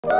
Hey,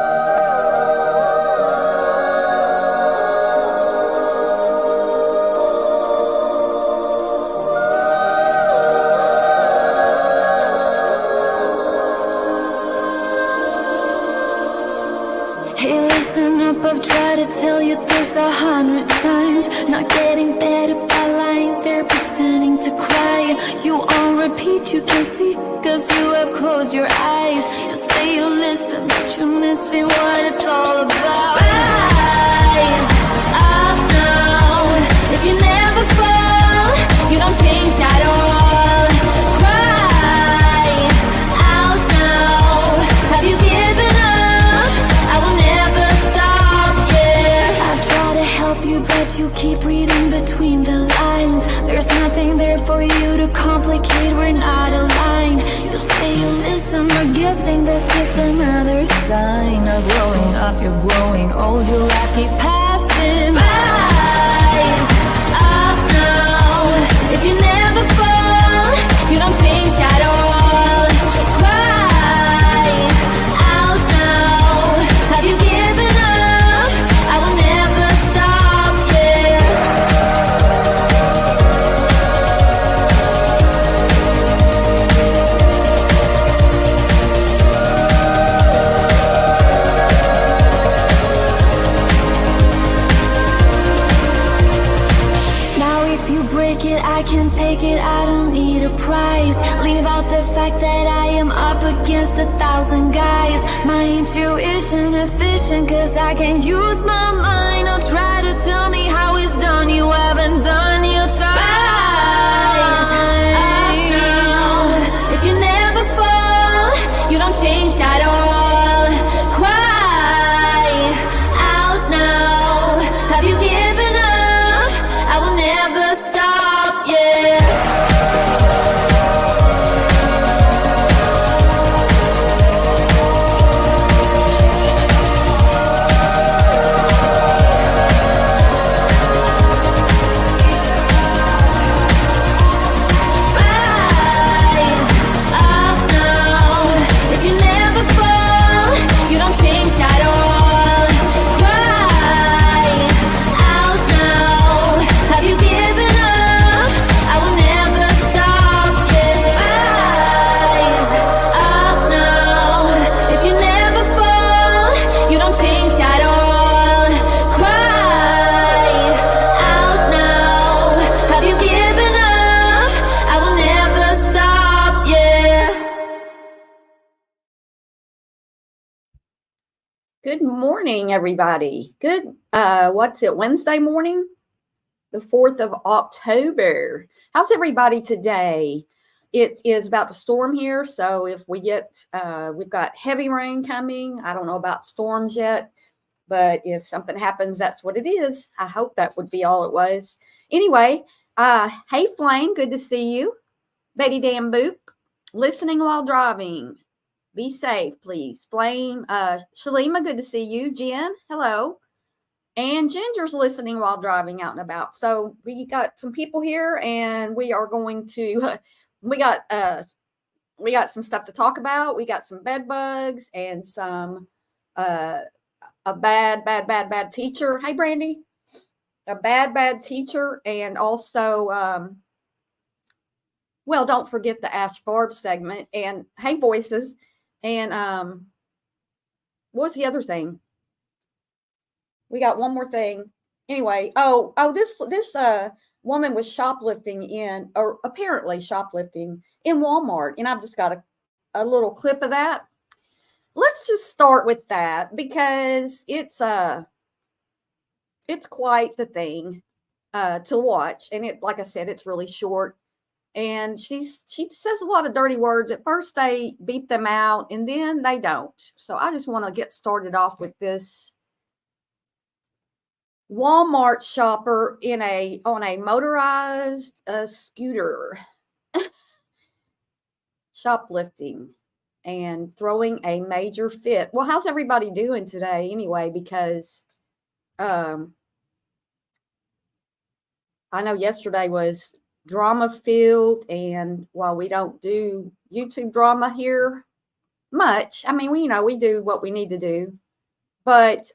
listen up, I've tried to tell you this 100 times. Not getting better by lying there pretending to cry. You on repeat, you can see, cause you have closed your eyes. You say you listen, but you're missing what it's all about. Rise up now. If you never fall, you don't change at all. Cry out now. Have you given up? I will never stop, yeah. I try to help you, but you keep reading between the lines. There's nothing there for you to complicate, we're not aligned. You say you listen, but guessing that's just another sign of growing up. You're growing old, your life keep passing by. Rise up now. If you never fall, you don't change at all. Cry out now. Have you given up? I will never stop, yeah. Now if you break it, I can take it, I don't need a prize. Leave out the fact that I am up against 1,000 guys. My intuition efficient, cause I can't use my mind. Don't try to tell me how it's done, you haven't done your time. If you never fall, you don't change at all. Cry out now. Have you given up? I will never stop, yeah. Rise up now. If you never fall, you don't change at all. Cry out now. Have you given up? I will never stop, yeah. Rise up now. If you never fall, you don't change at all. Cry out now. Have you given up? I will never stop, yeah. Good morning, everybody. What's it, Wednesday morning? The 4th of October. How's everybody today? It is about to storm here, so if we get, we've got heavy rain coming. I don't know about storms yet, but if something happens, that's what it is. I hope that would be all it was. Anyway, hey Flame, good to see you. Betty Dan Boop, listening while driving. Be safe, please. Flame, Shalima, good to see you. Jen, hello. And Ginger's listening while driving out and about. So we got some people here, and we are going to. We got some stuff to talk about. We got some bed bugs and some a bad teacher. Hey, Brandy, a bad teacher, and also well, don't forget the Ask Barb segment and Hey Voices, and what was the other thing? We got one more thing. Anyway, this woman was shoplifting apparently shoplifting in Walmart, and I've just got a little clip of that. Let's just start with that because it's quite the thing to watch, and it, like I said, it's really short. And she says a lot of dirty words. At first they beep them out, and then they don't. So I just want to get started off with this Walmart shopper on a motorized scooter, shoplifting and throwing a major fit. Well, how's everybody doing today anyway? Because I know yesterday was drama filled, and while we don't do YouTube drama here much. I mean, we do what we need to do, but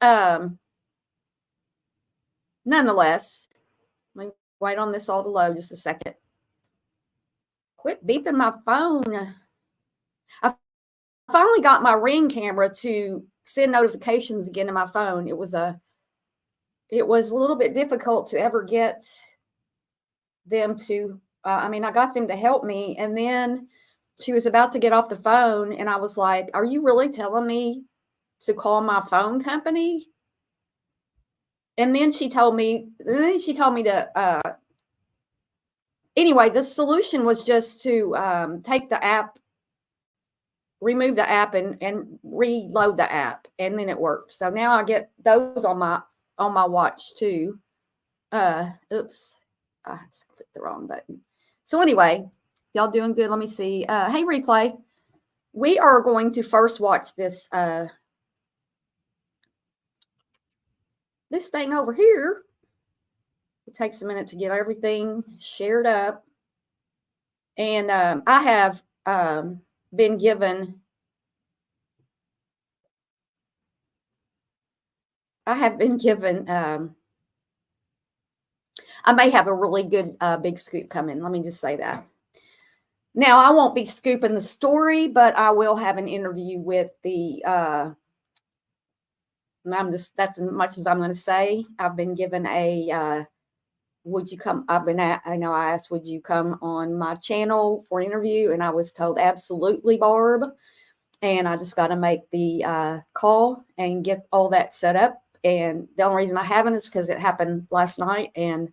nonetheless, let me wait on this all to load just a second. Quit beeping my phone. I finally got my Ring camera to send notifications again to my phone. It was a little bit difficult to ever get them to, I got them to help me. And then she was about to get off the phone and I was like, are you really telling me to call my phone company? And then she told me to, anyway, the solution was just to take the app, remove the app and reload the app, and then it worked. So now I get those on my watch too. Oops, I just clicked the wrong button. So anyway, y'all doing good? Let me see. Hey, replay. We are going to first watch this this thing over here. It takes a minute to get everything shared up. And I have been given I may have a really good big scoop coming. Let me just say that. Now, I won't be scooping the story, but I will have an interview with the and that's as much as I'm going to say. I've been given a would you come? I asked, would you come on my channel for an interview? And I was told, absolutely, Barb. And I just got to make the call and get all that set up. And the only reason I haven't is because it happened last night. And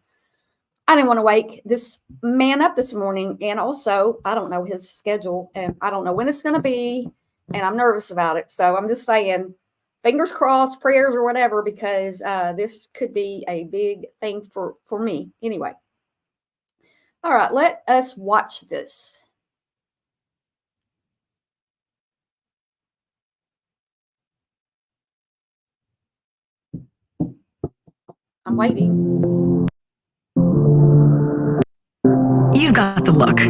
I didn't want to wake this man up this morning. And also, I don't know his schedule. And I don't know when it's going to be. And I'm nervous about it. So I'm just saying, fingers crossed, prayers or whatever, because this could be a big thing for me. Anyway. All right, let us watch this. I'm waiting. You got the look.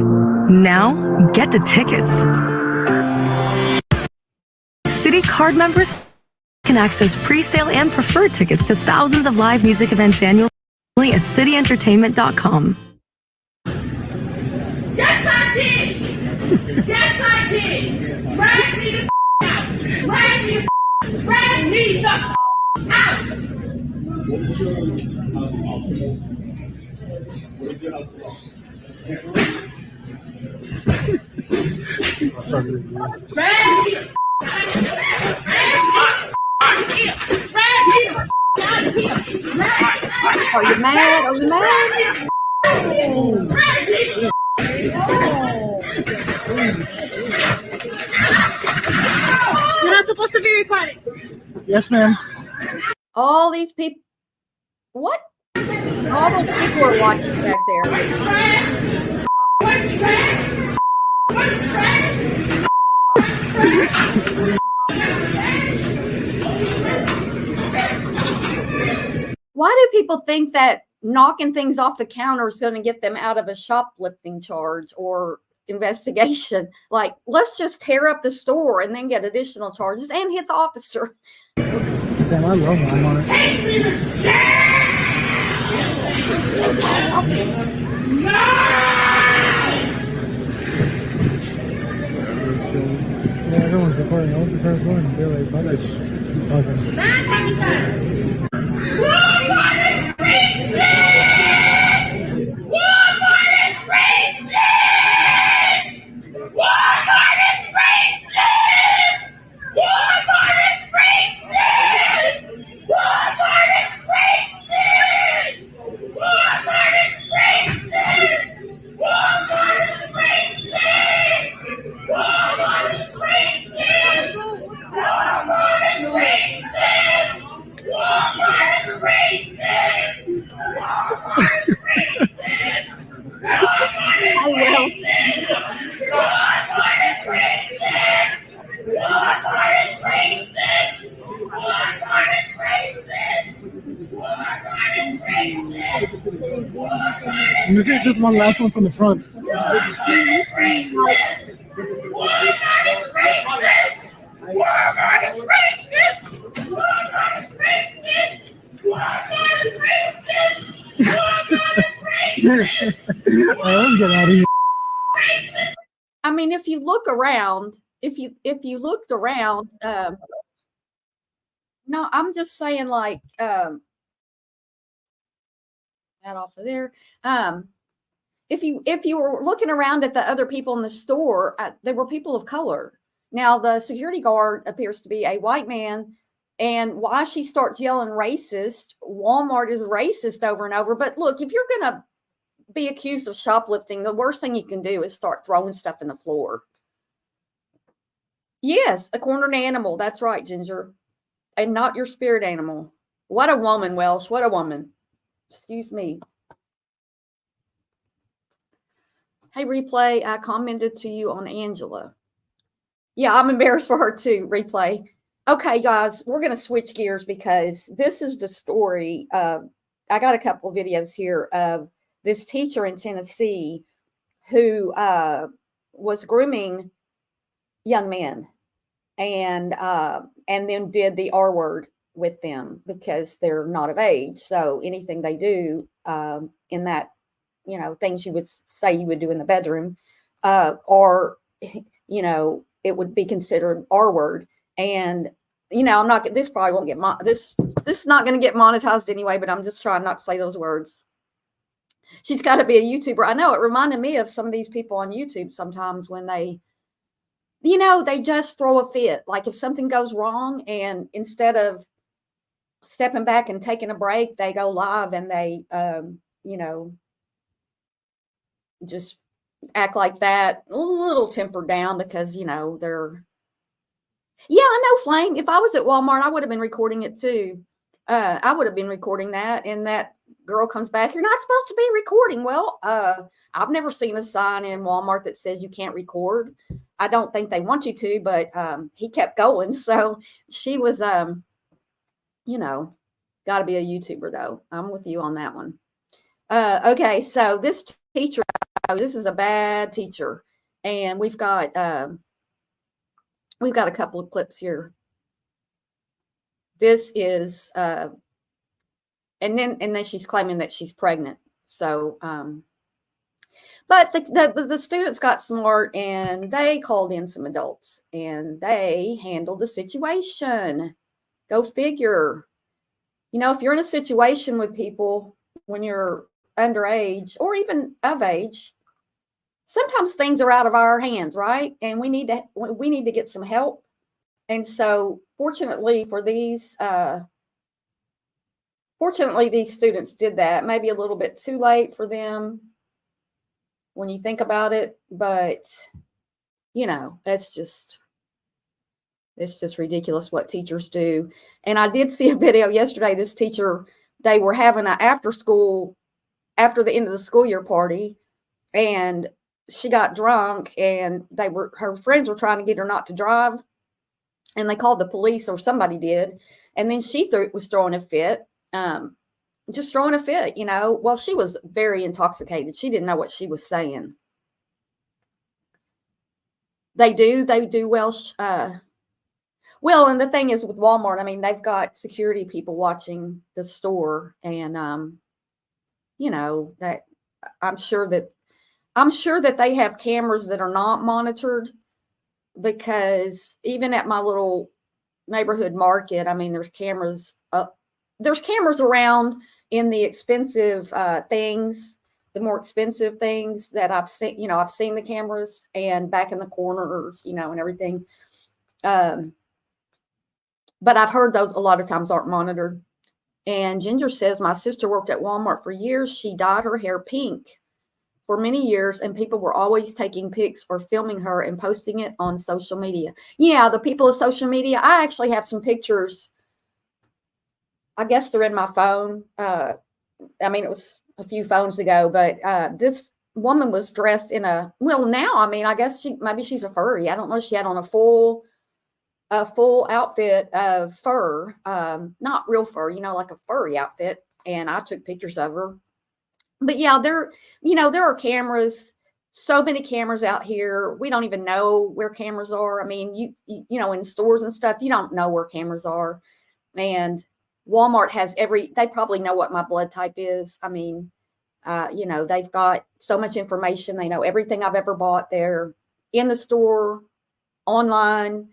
Now, get the tickets. City Card members can access pre-sale and preferred tickets to thousands of live music events annually at cityentertainment.com. Yes, I did! Yes, I did! Drag me the out! Drag me the out! Are you mad? Are you mad? You're not supposed to be recording. Yes, ma'am. All these people, what? All those people are watching back there. Why do people think that knocking things off the counter is going to get them out of a shoplifting charge or investigation? Like, let's just tear up the store and then get additional charges and hit the officer. Damn, I love my money. Yeah, everyone's recording. I was the first one. They're like, but that's buzzing. Walmart is racist! Walmart is racist! Walmart is racist! Walmart is racist! Walmart is racist! Walmart is racist! Walmart is racist! Walmart is racist! Walmart is racist! Walmart is racist! Walmart is racist! Walmart is racist! Walmart is racist! Walmart is racist! Walmart is racist! Walmart is racist! This is just one last one from the front. Walmart is racist! Walmart is racist! let's get out of here. I mean, if you look around, if you looked around, no, I'm just saying, like, that off of there. If you were looking around at the other people in the store, there were people of color. Now, the security guard appears to be a white man, and why she starts yelling racist, Walmart is racist over and over. But look, if you're going to be accused of shoplifting, the worst thing you can do is start throwing stuff in the floor. Yes, a cornered animal. That's right, Ginger. And not your spirit animal. What a woman, Welsh. What a woman. Excuse me. Hey, Replay, I commented to you on Angela. Yeah, I'm embarrassed for her too, Replay. Okay, guys, we're going to switch gears because this is the story. I got a couple of videos here of this teacher in Tennessee who was grooming young men and then did the R word with them because they're not of age. So anything they do in that, things you would say you would do in the bedroom, or, it would be considered R word. And, this probably won't get, this is not going to get monetized anyway, but I'm just trying not to say those words. She's got to be a YouTuber. I know it reminded me of some of these people on YouTube sometimes when they, they just throw a fit. Like if something goes wrong and instead of stepping back and taking a break, they go live and they, just act like that, a little tempered down because, they're, yeah, I know, Flame. If I was at Walmart, I would have been recording it too. I would have been recording that. And that girl comes back, you're not supposed to be recording. Well, I've never seen a sign in Walmart that says you can't record. I don't think they want you to, but he kept going. So she was, got to be a YouTuber though. I'm with you on that one. Okay, so this teacher, this is a bad teacher. And we've got a couple of clips here. This is, and then she's claiming that she's pregnant. So, but the students got smart and they called in some adults and they handled the situation. Go figure. If you're in a situation with people when you're underage or even of age, sometimes things are out of our hands, right? And we need to get some help. And so fortunately these students did that. Maybe a little bit too late for them when you think about it, but it's just ridiculous what teachers do. And I did see a video yesterday. This teacher, they were having an after the end of the school year party, and she got drunk and her friends were trying to get her not to drive. And they called the police, or somebody did. And then she was throwing a fit, just throwing a fit, Well, she was very intoxicated. She didn't know what she was saying. They do well. Well, and the thing is with Walmart, I mean, they've got security people watching the store, and that I'm sure that they have cameras that are not monitored, because even at my little neighborhood market, I mean, there's cameras around in the expensive things, the more expensive things that I've seen. I've seen the cameras, and back in the corners, and everything. But I've heard those a lot of times aren't monitored. And Ginger says, my sister worked at Walmart for years. She dyed her hair pink for many years, and people were always taking pics or filming her and posting it on social media. Yeah, the people of social media. I actually have some pictures. I guess they're in my phone. I mean, it was a few phones ago, but this woman was dressed in now, I mean, I guess maybe she's a furry. I don't know. She had on a full outfit of fur, not real fur, like a furry outfit. And I took pictures of her. But yeah, there are cameras, so many cameras out here. We don't even know where cameras are. I mean, in stores and stuff, you don't know where cameras are. And Walmart has they probably know what my blood type is. I mean, They've got so much information. They know everything I've ever bought there in the store, online.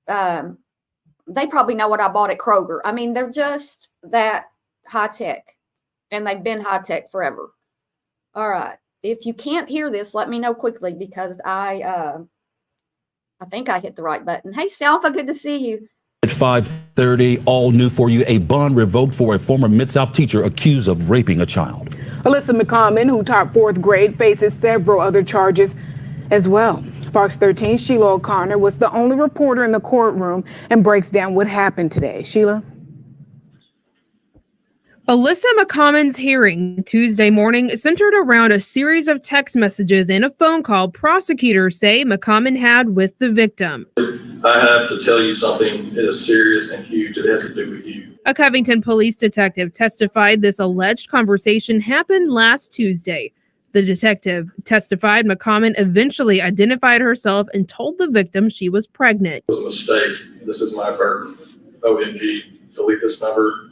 They probably know what I bought at Kroger. I mean, they're just that high tech, and they've been high tech forever. All right. If you can't hear this, let me know quickly because I think I hit the right button. Hey, Salva, good to see you. At 5:30, all new for you, a bond revoked for a former Mid-South teacher accused of raping a child. Alyssa McCommon, who taught 4th grade, faces several other charges as well. Fox 13's Sheila O'Connor was the only reporter in the courtroom and breaks down what happened today. Sheila? Alyssa McCommon's hearing Tuesday morning centered around a series of text messages and a phone call prosecutors say McCommon had with the victim. I have to tell you something. It is serious and huge. It has to do with you. A Covington police detective testified this alleged conversation happened last Tuesday. The detective testified McCommon eventually identified herself and told the victim she was pregnant. It was a mistake. This is my burden. OMG, delete this number.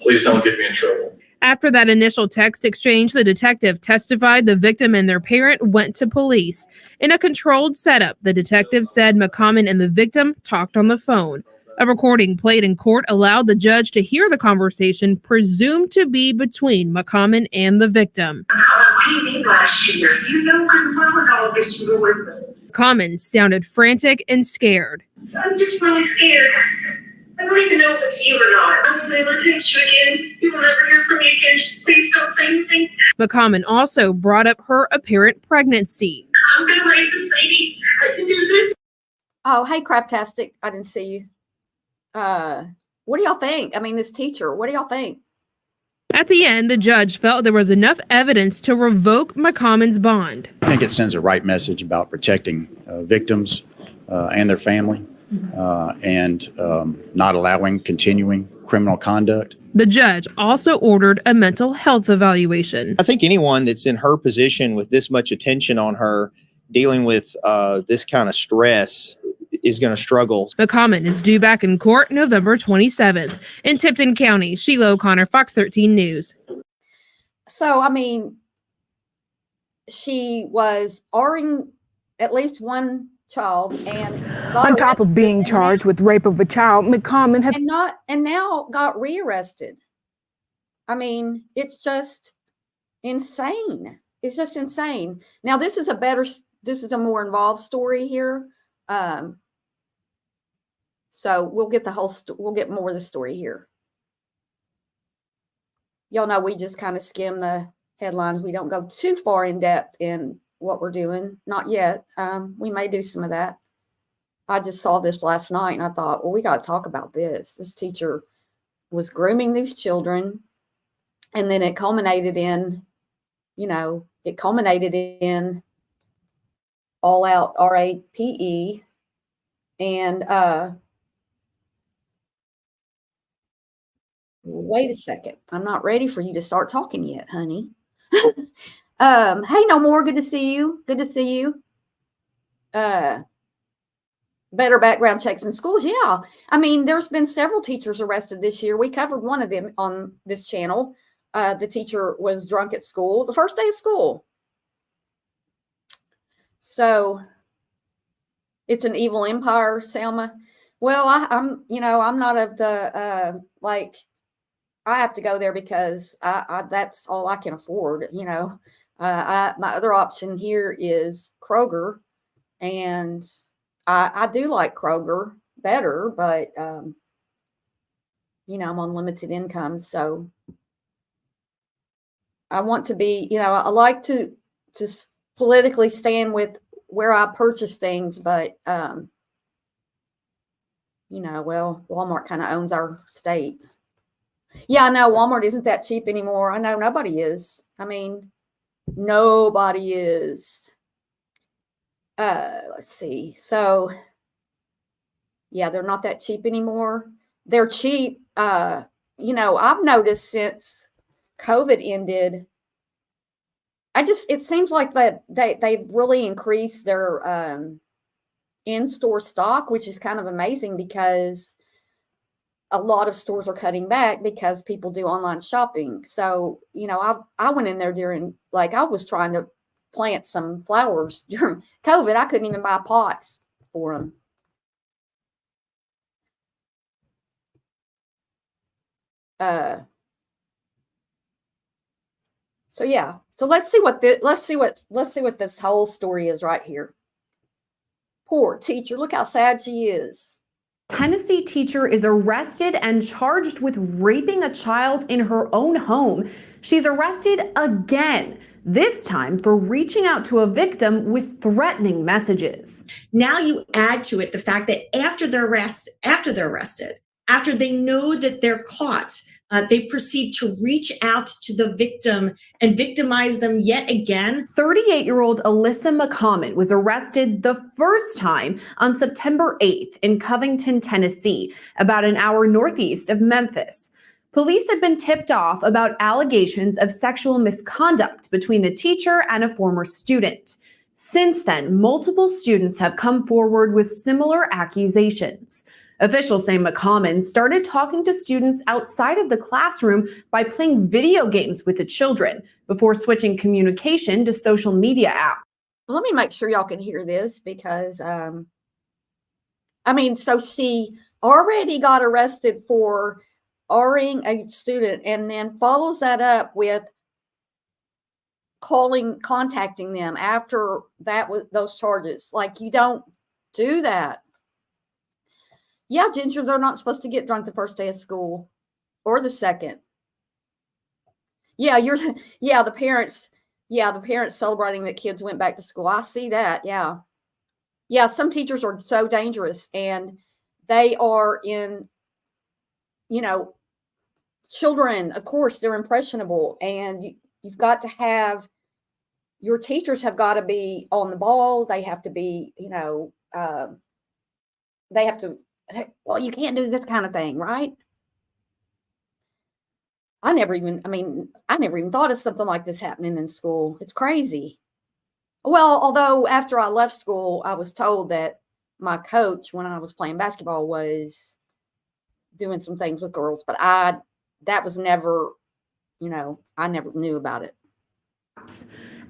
Please don't get me in trouble. After that initial text exchange, the detective testified the victim and their parent went to police. In a controlled setup, the detective said McCommon and the victim talked on the phone. A recording played in court allowed the judge to hear the conversation presumed to be between McCommon and the victim. What do you mean last year? You know good well with all this you were with. McCommon sounded frantic and scared. I'm just really scared. I don't even know if it's you or not. I will never text you again. You will never hear from me again. Just please don't say anything. McCommon also brought up her apparent pregnancy. I'm going to raise this baby. I can do this. Oh, hey, Craftastic. I didn't see you. What do y'all think? I mean, this teacher, what do y'all think? At the end, the judge felt there was enough evidence to revoke McCommon's bond. I think it sends a right message about protecting victims and their family and not allowing continuing criminal conduct. The judge also ordered a mental health evaluation. I think anyone that's in her position with this much attention on her, dealing with this kind of stress, is going to struggle. McCommon is due back in court November 27th. In Tipton County, Sheila O'Connor, Fox 13 News. So, I mean, she was R-ing at least one child and on top of being charged with rape of a child, McCommon has and now got rearrested. I mean, it's just insane. It's just insane. Now, this is a more involved story here. So we'll get we'll get more of the story here. Y'all know we just kind of skim the headlines. We don't go too far in depth in what we're doing. Not yet. We may do some of that. I just saw this last night and I thought, well, we got to talk about this. This teacher was grooming these children. And then it culminated in, all out RAPE. And wait a second. I'm not ready for you to start talking yet, honey. Hey, No More. Good to see you. Good to see you. Better background checks in schools. Yeah. I mean, there's been several teachers arrested this year. We covered one of them on this channel. The teacher was drunk at school, the first day of school. So it's an evil empire, Selma. Well, I'm not of the, I have to go there because that's all I can afford. My other option here is Kroger, and I do like Kroger better, but I'm on limited income, so I want to be, I like to politically stand with where I purchase things, but Walmart kind of owns our state. Yeah, I know Walmart isn't that cheap anymore. I know nobody is. I mean, nobody is. Let's see. So, yeah, they're not that cheap anymore. They're cheap. I've noticed since COVID ended, it seems like that they've really increased their in-store stock, which is kind of amazing because a lot of stores are cutting back because people do online shopping. So, I went in there during, like, I was trying to plant some flowers during COVID. I couldn't even buy pots for them. So yeah. So let's see what this whole story is right here. Poor teacher. Look how sad she is. Tennessee teacher is arrested and charged with raping a child in her own home. She's arrested again, this time for reaching out to a victim with threatening messages. Now you add to it the fact that after they're arrested, after they know that they're caught, they proceed to reach out to the victim and victimize them yet again. 38-year-old Alyssa McCommon was arrested the first time on September 8th in Covington, Tennessee, about an hour northeast of Memphis. Police had been tipped off about allegations of sexual misconduct between the teacher and a former student. Since then, multiple students have come forward with similar accusations. Officials say McCommon started talking to students outside of the classroom by playing video games with the children before switching communication to social media apps. Let me make sure y'all can hear this because, so she already got arrested for Ring a student and then follows that up with contacting them after that with those charges. Like, you don't do that. Yeah, Ginger, they're not supposed to get drunk the first day of school or the second. Yeah, the parents celebrating that kids went back to school. I see that. Yeah. Yeah, some teachers are so dangerous and they are in, children, of course, they're impressionable and you've got to have, your teachers have got to be on the ball. They have to be, they have to, well, you can't do this kind of thing, right? I never even thought of something like this happening in school. It's crazy. Well, although after I left school, I was told that my coach, when I was playing basketball, was doing some things with girls, but that was never, I never knew about it.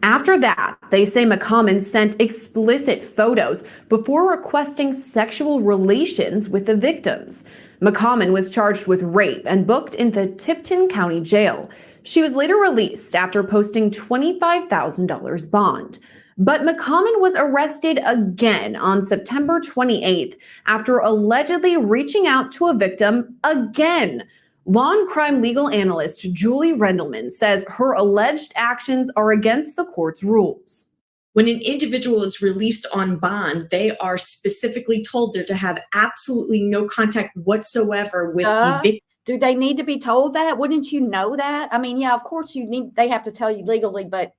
After that, they say McCommon sent explicit photos before requesting sexual relations with the victims. McCommon was charged with rape and booked into Tipton County Jail. She was later released after posting $25,000 bond. But McCommon was arrested again on September 28th after allegedly reaching out to a victim again. Law and crime legal analyst Julie Rendelman says her alleged actions are against the court's rules. When an individual is released on bond, they are specifically told they're to have absolutely no contact whatsoever with the victim. Do they need to be told that? Wouldn't you know that? Yeah, of course they have to tell you legally, but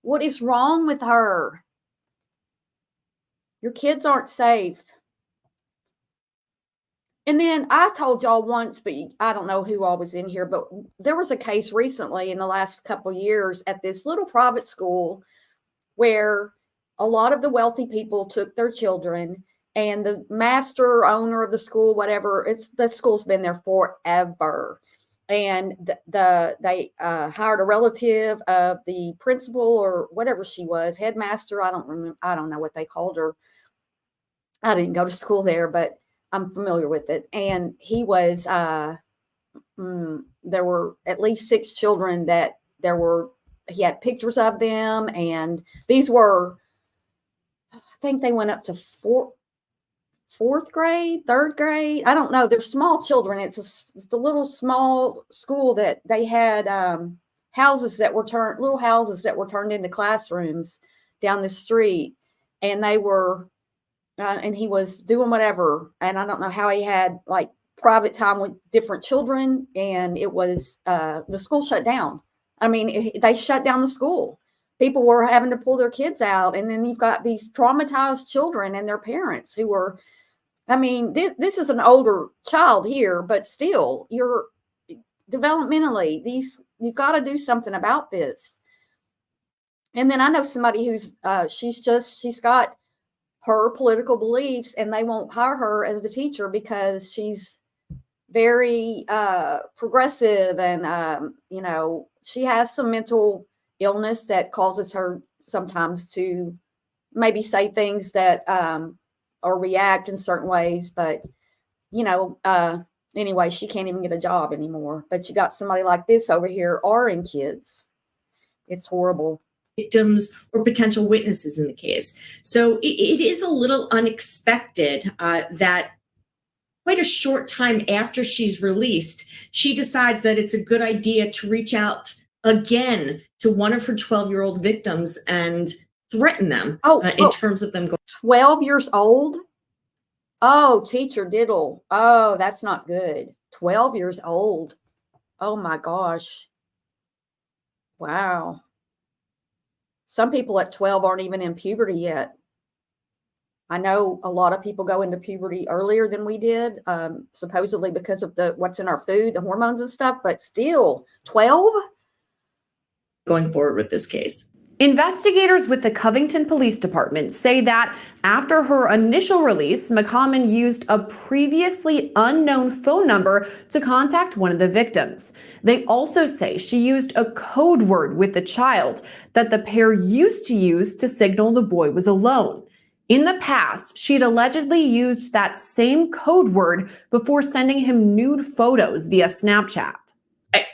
what is wrong with her? Your kids aren't safe. And then I told y'all once, but I don't know who all was in here, but there was a case recently in the last couple of years at this little private school where a lot of the wealthy people took their children and the master owner of the school, whatever, the school's been there forever. And they hired a relative of the principal or whatever she was, headmaster. I don't know what they called her. I didn't go to school there, but I'm familiar with it. And he was, there were at least 6 children that he had pictures of them. And these were, I think they went up to fourth grade, 3rd grade. I don't know. They're small children. It's a little small school that they had little houses that were turned into classrooms down the street. And they were, and he was doing whatever. And I don't know how he had like private time with different children. And it was, the school shut down. They shut down the school. People were having to pull their kids out. And then you've got these traumatized children and their parents who were, this is an older child here, but still you're developmentally, you've got to do something about this. And then I know somebody who's, she's got her political beliefs, and they won't hire her as the teacher because she's very progressive, and she has some mental illness that causes her sometimes to maybe say things that or react in certain ways. But anyway, she can't even get a job anymore. But you got somebody like this over here RN kids. It's horrible. Victims or potential witnesses in the case. So it is a little unexpected that quite a short time after she's released, she decides that it's a good idea to reach out again to one of her 12-year-old victims and threaten them in terms of them going. 12 years old? Oh, teacher diddle. Oh, that's not good. 12 years old. Oh my gosh. Wow. Some people at 12 aren't even in puberty yet. I know a lot of people go into puberty earlier than we did, supposedly because of what's in our food, the hormones and stuff, but still 12? Going forward with this case. Investigators with the Covington Police Department say that after her initial release, McCommon used a previously unknown phone number to contact one of the victims. They also say she used a code word with the child that the pair used to use to signal the boy was alone. In the past, she'd allegedly used that same code word before sending him nude photos via Snapchat.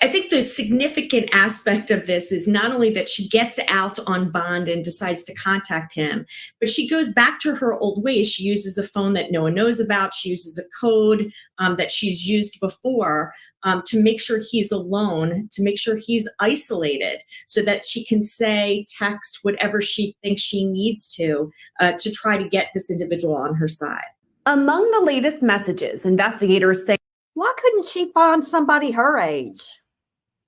I think the significant aspect of this is not only that she gets out on bond and decides to contact him, but she goes back to her old ways. She uses a phone that no one knows about. She uses a code that she's used before to make sure he's alone, to make sure he's isolated, so that she can say, text, whatever she thinks she needs to try to get this individual on her side. Among the latest messages, investigators say, why couldn't she find somebody her age?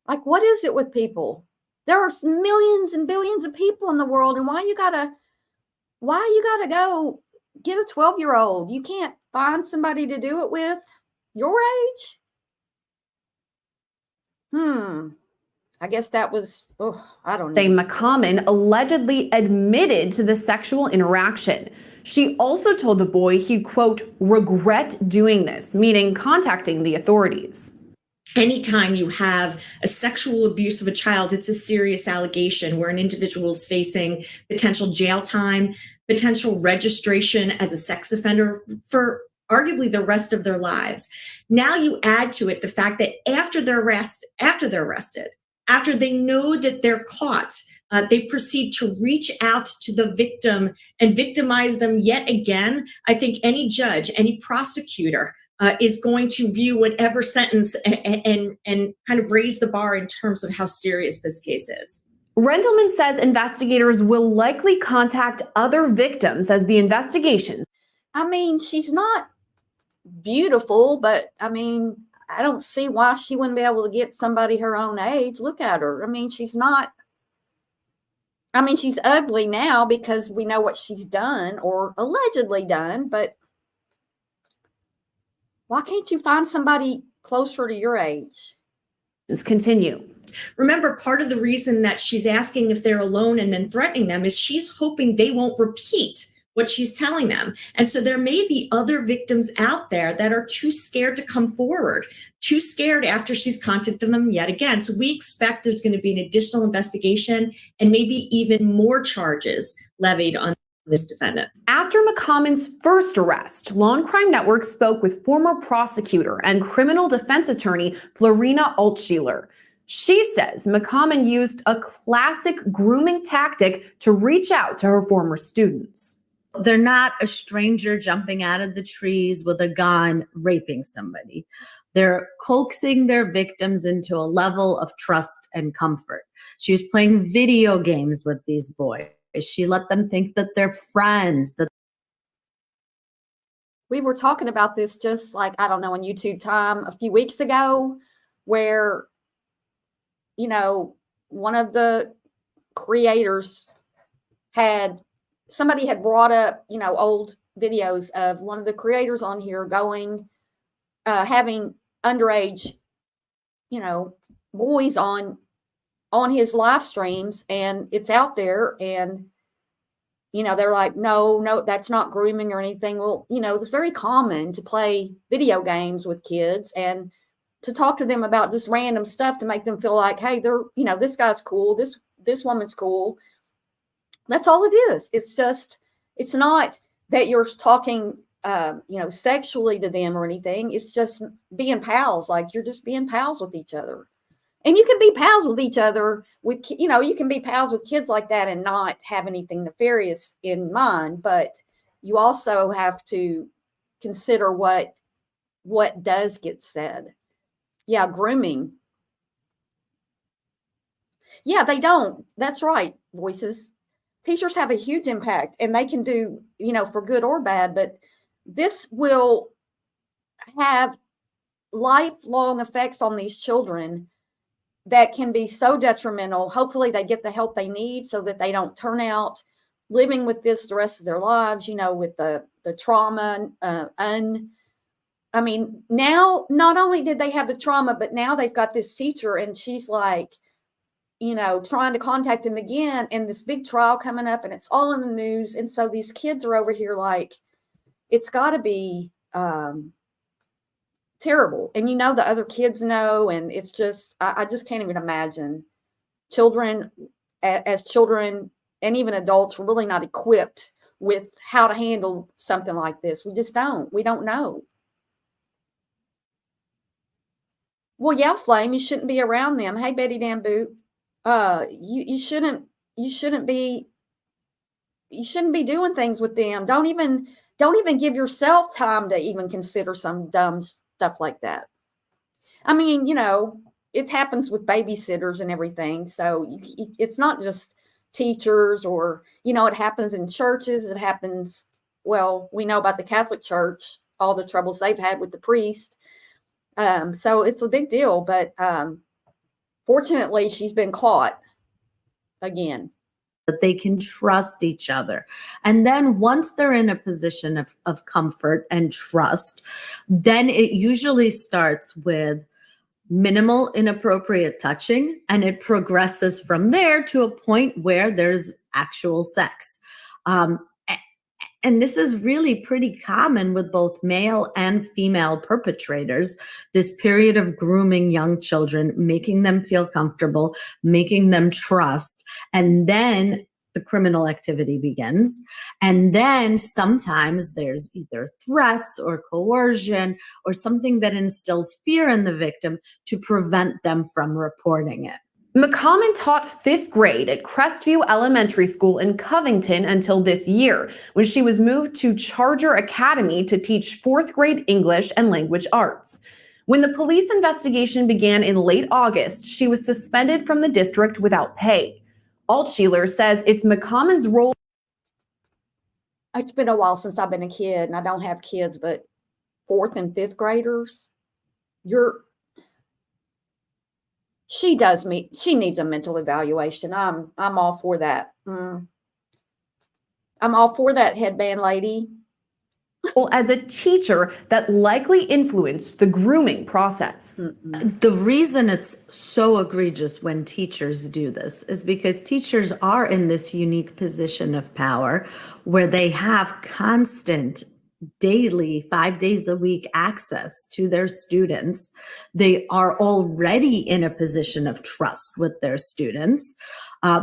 Like, what is it with people? There are millions and billions of people in the world, and why you gotta go get a 12-year-old? You can't find somebody to do it with your age? I guess that was, I don't know. McCommon allegedly admitted to the sexual interaction. She also told the boy he'd, quote, regret doing this, meaning contacting the authorities. Anytime you have a sexual abuse of a child, it's a serious allegation where an individual is facing potential jail time, potential registration as a sex offender for arguably the rest of their lives. Now you add to it the fact that after they're arrested, after they know that they're caught, they proceed to reach out to the victim and victimize them yet again. I think any judge, any prosecutor is going to view whatever sentence and kind of raise the bar in terms of how serious this case is. Rendelman says investigators will likely contact other victims as the investigation. I mean, she's not beautiful, but I mean, I don't see why she wouldn't be able to get somebody her own age. Look at her. I mean, she's ugly now because we know what she's done or allegedly done, but why can't you find somebody closer to your age? Let's continue. Remember, part of the reason that she's asking if they're alone and then threatening them is she's hoping they won't repeat what she's telling them. And so there may be other victims out there that are too scared to come forward, too scared after she's contacted them yet again. So we expect there's going to be an additional investigation and maybe even more charges levied on this defendant. After McCommon's first arrest, Law and Crime Network spoke with former prosecutor and criminal defense attorney Florina Altschiller. She says McCommon used a classic grooming tactic to reach out to her former students. They're not a stranger jumping out of the trees with a gun, raping somebody. They're coaxing their victims into a level of trust and comfort. She was playing video games with these boys. She let them think that they're friends. We were talking about this just like, I don't know, on YouTube time a few weeks ago, where, one of the creators somebody had brought up, old videos of one of the creators on here having underage, boys on his live streams, and it's out there, and they're like, no, that's not grooming or anything. Well, it's very common to play video games with kids and to talk to them about just random stuff to make them feel like, hey, they're, this guy's cool. This woman's cool. That's all it is. It's not that you're talking, sexually to them or anything. It's just being pals. Like you're just being pals with each other. And you can be pals with each other you can be pals with kids like that and not have anything nefarious in mind. But you also have to consider what does get said. Yeah, grooming. Yeah, they don't. That's right, voices. Teachers have a huge impact and they can do, for good or bad, but this will have lifelong effects on these children that can be so detrimental. Hopefully they get the help they need so that they don't turn out living with this the rest of their lives, with the trauma. I mean, now not only did they have the trauma, but now they've got this teacher and she's like, trying to contact him again, and this big trial coming up and it's all in the news. And so these kids are over here like, it's got to be terrible. And the other kids know, and it's just, I just can't even imagine children as children and even adults were really not equipped with how to handle something like this. We don't know. Well, yeah, Flame, you shouldn't be around them. Hey, Betty Dan Boot. You shouldn't be doing things with them. Don't even give yourself time to even consider some dumb stuff like that. I mean, it happens with babysitters and everything. So it's not just teachers or, it happens in churches. It happens, well, we know about the Catholic Church, all the troubles they've had with the priest. So it's a big deal, but fortunately she's been caught again. That they can trust each other. And then once they're in a position of comfort and trust, then it usually starts with minimal inappropriate touching, and it progresses from there to a point where there's actual sex. And this is really pretty common with both male and female perpetrators, this period of grooming young children, making them feel comfortable, making them trust, and then the criminal activity begins. And then sometimes there's either threats or coercion or something that instills fear in the victim to prevent them from reporting it. McCommon taught 5th grade at Crestview Elementary School in Covington until this year, when she was moved to Charger Academy to teach 4th grade English and language arts. When the police investigation began in late August, she was suspended from the district without pay. Altsheler says it's McCommon's role. It's been a while since I've been a kid, and I don't have kids, but 4th and 5th graders, she needs a mental evaluation. I'm all for that. I'm all for that, headband lady. As a teacher that likely influenced the grooming process. The reason it's so egregious when teachers do this is because teachers are in this unique position of power where they have constant daily 5 days a week access to their students. They are already in a position of trust with their students.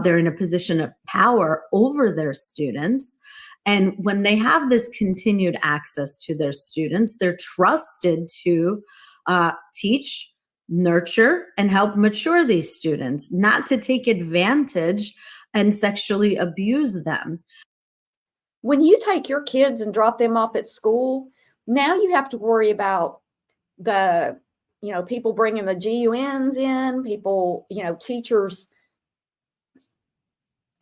They're in a position of power over their students. And when they have this continued access to their students, they're trusted to teach, nurture, and help mature these students, not to take advantage and sexually abuse them. When you take your kids and drop them off at school, now you have to worry about the, people bringing the GUNs in, people, teachers.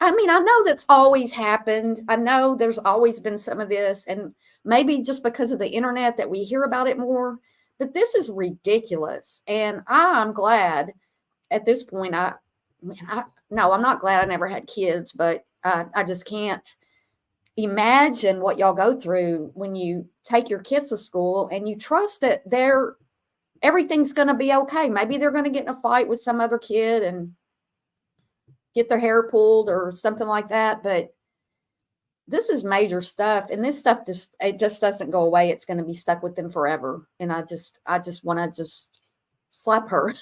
I mean, I know that's always happened. I know there's always been some of this, and maybe just because of the internet that we hear about it more, but this is ridiculous. And I'm glad at this point, I'm not glad I never had kids, but I just can't imagine what y'all go through when you take your kids to school and you trust that everything's going to be okay. Maybe they're going to get in a fight with some other kid and get their hair pulled or something like that. But this is major stuff, and this stuff it just doesn't go away. It's going to be stuck with them forever. And I just want to just slap her.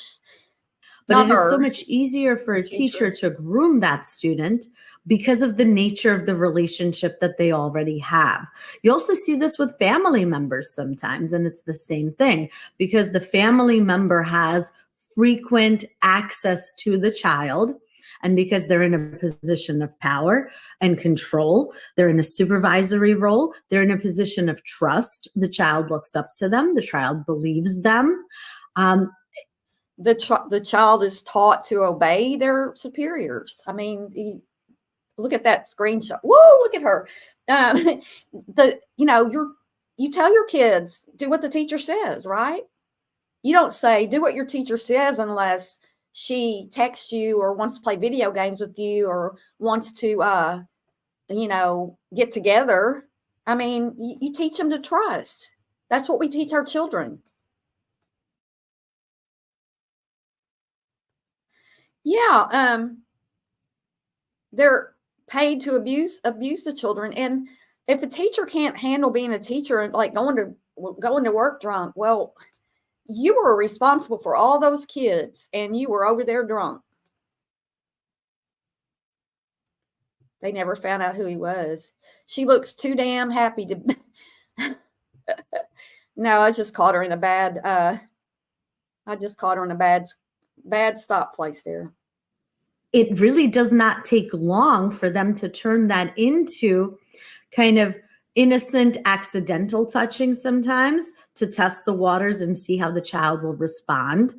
But Not it is so her, much easier for a teacher to groom that student because of the nature of the relationship that they already have. You also see this with family members sometimes, and it's the same thing because the family member has frequent access to the child. And because they're in a position of power and control, they're in a supervisory role, they're in a position of trust. The child looks up to them, the child believes them. The child is taught to obey their superiors. I mean, look at that screenshot. Whoa, look at her. You tell your kids, do what the teacher says, right? You don't say, do what your teacher says unless she texts you or wants to play video games with you or wants to, get together. I mean, you teach them to trust. That's what we teach our children. Yeah, they're paid to abuse the children. And if a teacher can't handle being a teacher and like going to work drunk, well, you were responsible for all those kids and you were over there drunk. They never found out who he was. She looks too damn happy to. No, I just caught her in a bad stop place there. It really does not take long for them to turn that into kind of innocent, accidental touching sometimes to test the waters and see how the child will respond.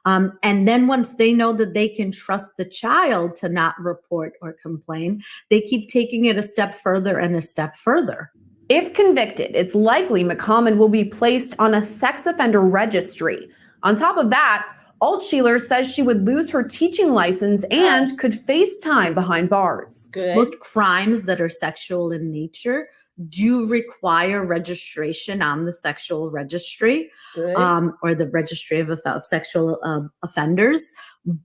And then once they know that they can trust the child to not report or complain, they keep taking it a step further and a step further. If convicted, it's likely McCommon will be placed on a sex offender registry. On top of that, Altshuler says she would lose her teaching license and could face time behind bars. Good. Most crimes that are sexual in nature do require registration on the sexual registry or the registry of sexual offenders.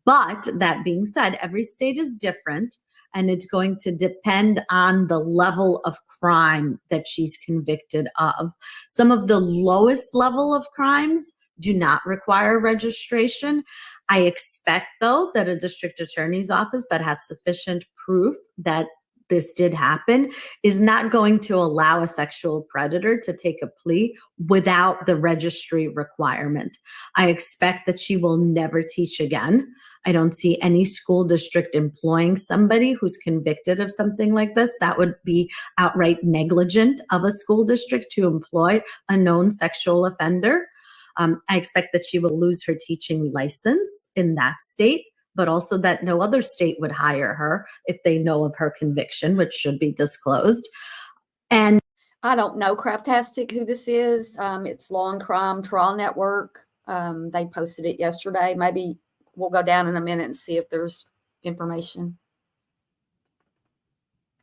But that being said, every state is different. And it's going to depend on the level of crime that she's convicted of. Some of the lowest level of crimes do not require registration. I expect, though, that a district attorney's office that has sufficient proof that this did happen is not going to allow a sexual predator to take a plea without the registry requirement. I expect that she will never teach again. I don't see any school district employing somebody who's convicted of something like this. That would be outright negligent of a school district to employ a known sexual offender. I expect that she will lose her teaching license in that state, but also that no other state would hire her if they know of her conviction, which should be disclosed. And I don't know, Craftastic, who this is. It's Law and Crime Trial Network. They posted it yesterday. Maybe we'll go down in a minute and see if there's information.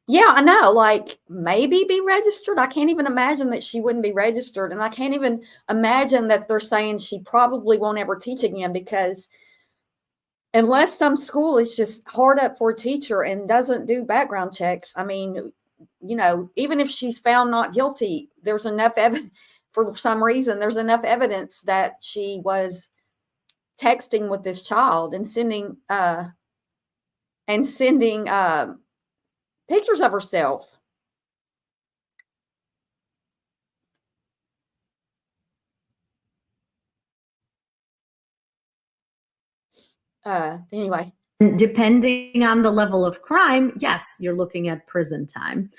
Yeah, I know, like maybe be registered. I can't even imagine that she wouldn't be registered. And I can't even imagine that they're saying she probably won't ever teach again, because unless some school is just hard up for a teacher and doesn't do background checks, I mean, even if she's found not guilty, there's enough evidence, for some reason, there's enough evidence that she was texting with this child and sending pictures of herself. Anyway. Depending on the level of crime, yes, you're looking at prison time.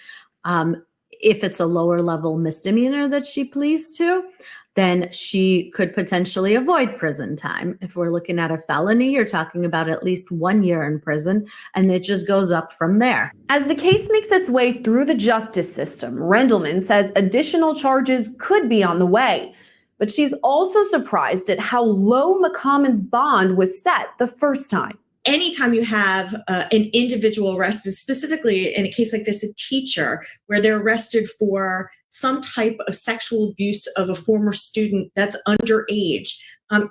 If it's a lower level misdemeanor that she pleads to, then she could potentially avoid prison time. If we're looking at a felony, you're talking about at least 1 year in prison, and it just goes up from there. As the case makes its way through the justice system, Rendelman says additional charges could be on the way. But she's also surprised at how low McCommon's bond was set the first time. anytime you have an individual arrested, specifically in a case like this, a teacher, where they're arrested for some type of sexual abuse of a former student that's underage,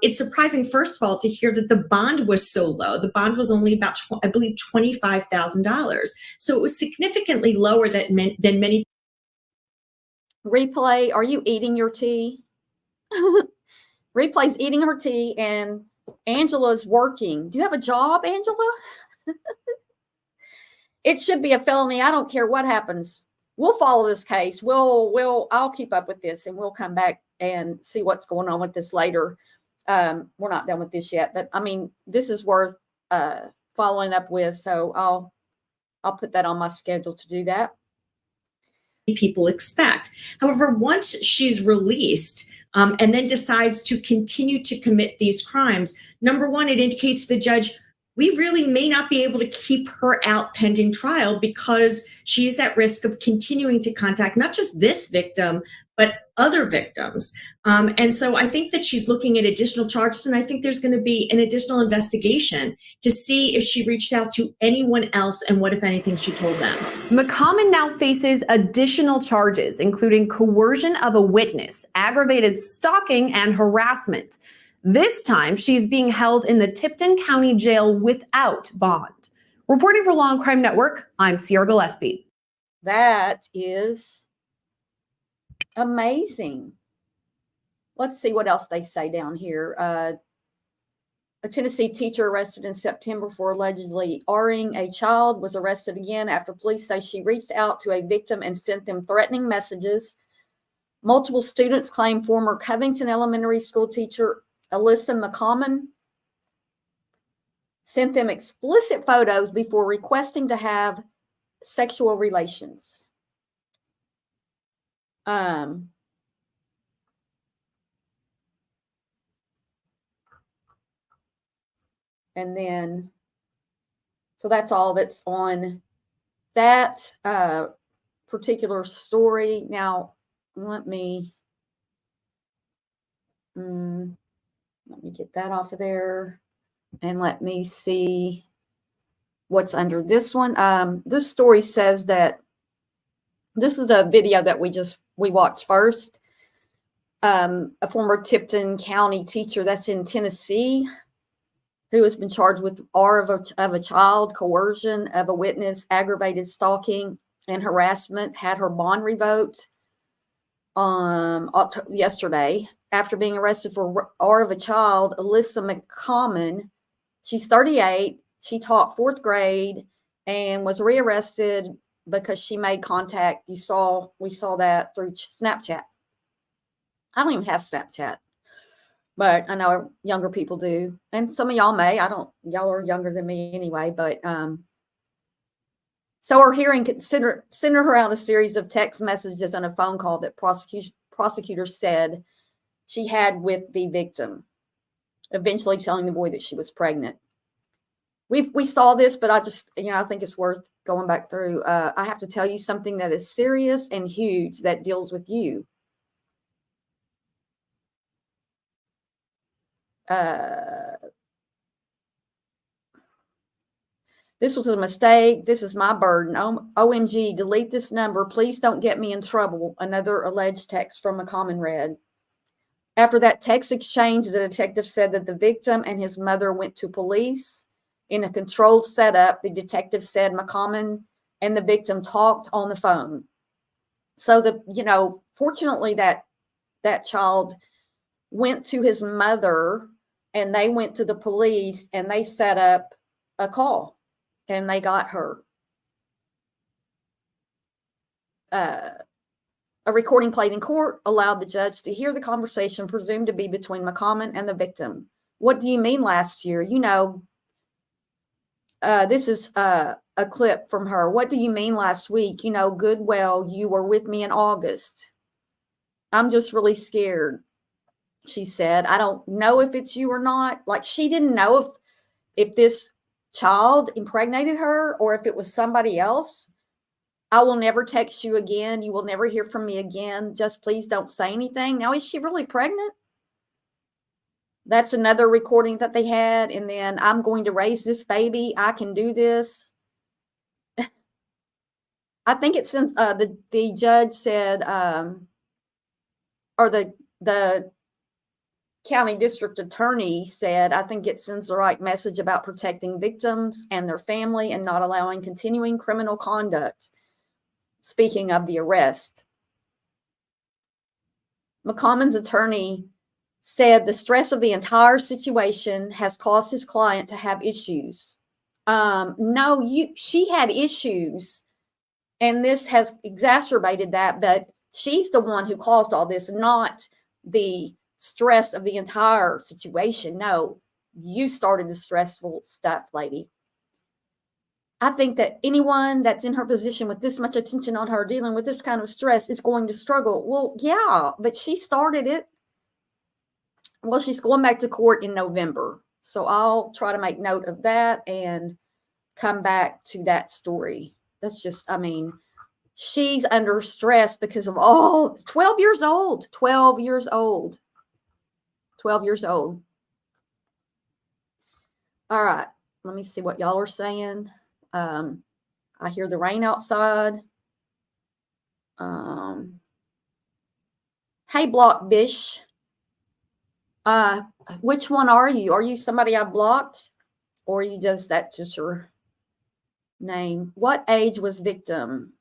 it's surprising, first of all, to hear that the bond was so low. The bond was only about, I believe, $25,000. So it was significantly lower than many. Replay, are you eating your tea? Replay's eating her tea, and Angela's working. Do you have a job, Angela? It should be a felony. I don't care what happens. We'll follow this case. I'll keep up with this, and we'll come back and see what's going on with this later. We're not done with this yet, but I mean, this is worth following up with. So I'll put that on my schedule to do that. People expect. However, once she's released and then decides to continue to commit these crimes, number one, it indicates to the judge, we really may not be able to keep her out pending trial because she is at risk of continuing to contact not just this victim, but other victims. And so I think that she's looking at additional charges, and I think there's going to be an additional investigation to see if she reached out to anyone else and what, if anything, she told them. McCommon now faces additional charges, including coercion of a witness, aggravated stalking, and harassment. This time, she's being held in the Tipton County Jail without bond. Reporting for Law and Crime Network, I'm Sierra Gillespie. That is amazing. Let's see what else they say down here. A Tennessee teacher arrested in September for allegedly R-ing a child was arrested again after police say she reached out to a victim and sent them threatening messages. Multiple students claim former Covington Elementary School teacher Alyssa McCommon sent them explicit photos before requesting to have sexual relations. And then, so that's all that's on that particular story. Now, let me get that off of there, and let me see what's under this one. This story says that this is the video that we watched first. A former Tipton County teacher that's in Tennessee who has been charged with R of a child, coercion of a witness, aggravated stalking, and harassment, had her bond revoked yesterday. After being arrested for R of a child, Alyssa McCommon, she's 38, she taught 4th grade and was rearrested because she made contact. We saw that through Snapchat. I don't even have Snapchat, but I know younger people do. And some of y'all may. Y'all are younger than me anyway, but so her hearing centered around a series of text messages and a phone call that prosecutors said she had with the victim, eventually telling the boy that she was pregnant. We saw this, but I just, I think it's worth going back through. I have to tell you something that is serious and huge that deals with you. This was a mistake. This is my burden. OMG, delete this number. Please don't get me in trouble. Another alleged text from McCommon read. After that text exchange, the detective said that the victim and his mother went to police in a controlled setup. The detective said McCommon and the victim talked on the phone. So fortunately that child went to his mother and they went to the police and they set up a call and they got her. A recording played in court allowed the judge to hear the conversation presumed to be between McCommon and the victim. What do you mean last year? This is a clip from her. What do you mean last week? Good, well, you were with me in August. I'm just really scared, she said. I don't know if it's you or not. Like, she didn't know if this child impregnated her or if it was somebody else. I will never text you again. You will never hear from me again. Just please don't say anything. Now, is she really pregnant? That's another recording that they had. And then, I'm going to raise this baby. I can do this. I think it's since the judge said, or the county district attorney said, I think it sends the right message about protecting victims and their family and not allowing continuing criminal conduct. Speaking of the arrest, McCommon's attorney said the stress of the entire situation has caused his client to have issues. No, she had issues, and this has exacerbated that, but she's the one who caused all this, not the stress of the entire situation. No, you started the stressful stuff, lady. I think that anyone that's in her position with this much attention on her, dealing with this kind of stress, is going to struggle. Well, yeah, but she started it. Well, she's going back to court in November. So I'll try to make note of that and come back to that story. That's just, I mean, she's under stress because of all 12 years old, 12 years old, 12 years old. All right. Let me see what y'all are saying. I hear the rain outside. Hey, Block Bish. Which one are you? Are you somebody I blocked? Or are you that's just your name? What age was victim?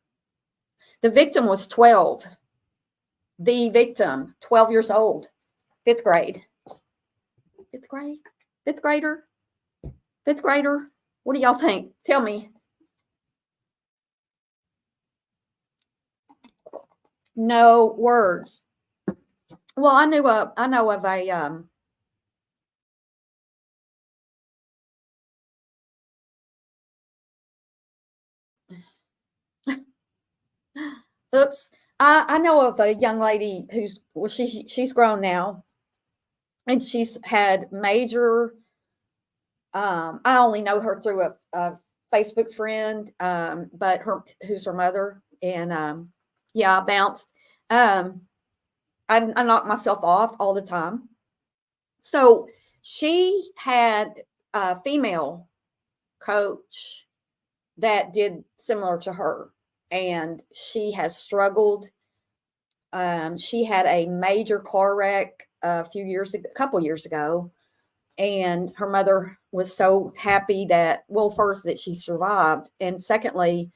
The victim was 12. The victim, 12 years old, 5th grade. 5th grade? 5th grader? 5th grader? What do y'all think? Tell me. No words. Well, I know of a oops. I know of a young lady who's, well, she's grown now, and she's had major. I only know her through a Facebook friend, but who's her mother, and yeah, I bounced. I knock myself off all the time. So she had a female coach that did similar to her, and she has struggled. She had a major car wreck a couple years ago, and her mother was so happy that, well, first that she survived, and secondly,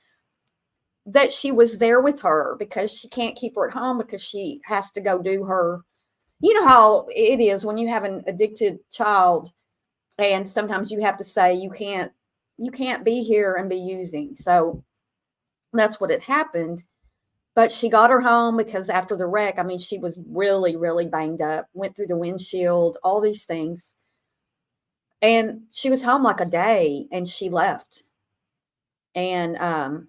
that she was there with her, because she can't keep her at home because she has to go do her, you know how it is when you have an addicted child, and sometimes you have to say you can't be here and be using. So that's what had happened. But she got her home because after the wreck, I mean, she was really, really banged up, went through the windshield, all these things. And she was home like a day, and she left. And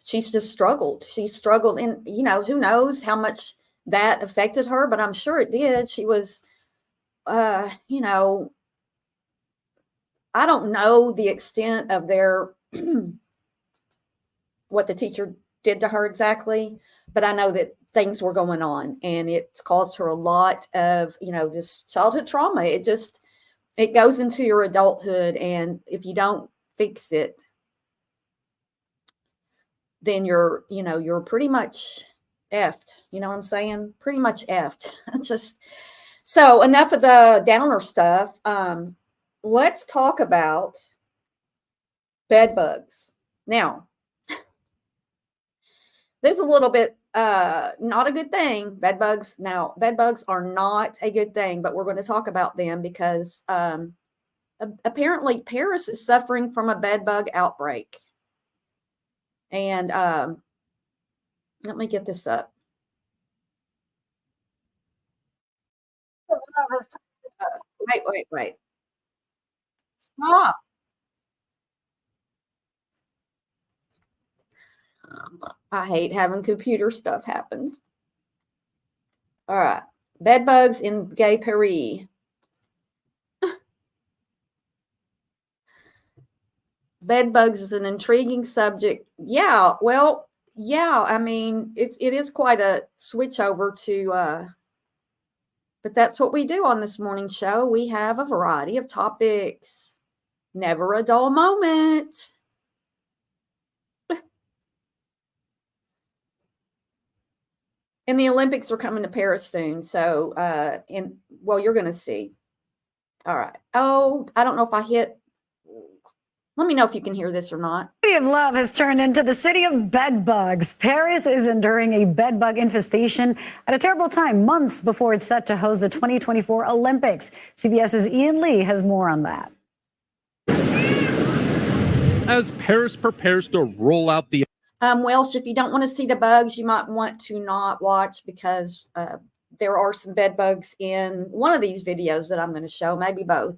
she's just struggled. She struggled, and, you know, who knows how much that affected her, but I'm sure it did. She was, you know, I don't know the extent of their, what the teacher did to her exactly, but I know that things were going on, and it's caused her a lot of, you know, this childhood trauma. It goes into your adulthood, and if you don't fix it, then you're pretty much effed. You know what I'm saying? Pretty much effed. So enough of the downer stuff. Let's talk about bedbugs. Now, there's a little bit not a good thing. Bedbugs are not a good thing, but we're going to talk about them because apparently Paris is suffering from a bedbug outbreak. And let me get this up. Wait. Stop. I hate having computer stuff happen. All right. Bedbugs in Gay Paris. Bedbugs is an intriguing subject. Yeah, well, yeah, I mean, it is quite a switch over to But that's what we do on this morning show. We have a variety of topics. Never a dull moment. And the Olympics are coming to Paris soon. So, you're going to see. All right. Oh, I don't know if I hit. Let me know if you can hear this or not. The city of love has turned into the city of bedbugs. Paris is enduring a bedbug infestation at a terrible time, months before it's set to host the 2024 Olympics. CBS's Ian Lee has more on that. As Paris prepares to roll out the Welsh, if you don't want to see the bugs, you might want to not watch because there are some bed bugs in one of these videos that I'm going to show, maybe both.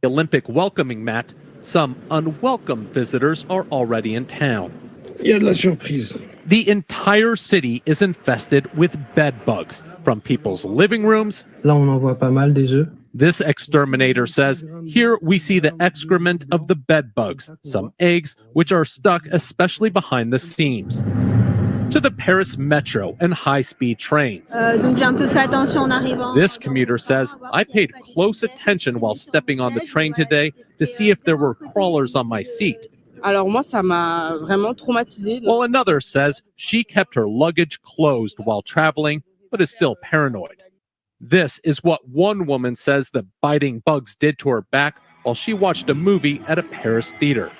Olympic welcoming mat, some unwelcome visitors are already in town. Il y a de la surprise. The entire city is infested with bed bugs, from people's living rooms. Là, on en voit pas mal des œufs. This exterminator says, here we see the excrement of the bed bugs, some eggs, which are stuck especially behind the seams. To the Paris metro and high-speed trains. This commuter says, I paid close attention while stepping on the train today to see if there were crawlers on my seat. Alors moi, ça m'a vraiment traumatisée. While another says she kept her luggage closed while traveling, but is still paranoid. This is what one woman says the biting bugs did to her back while she watched a movie at a Paris theater.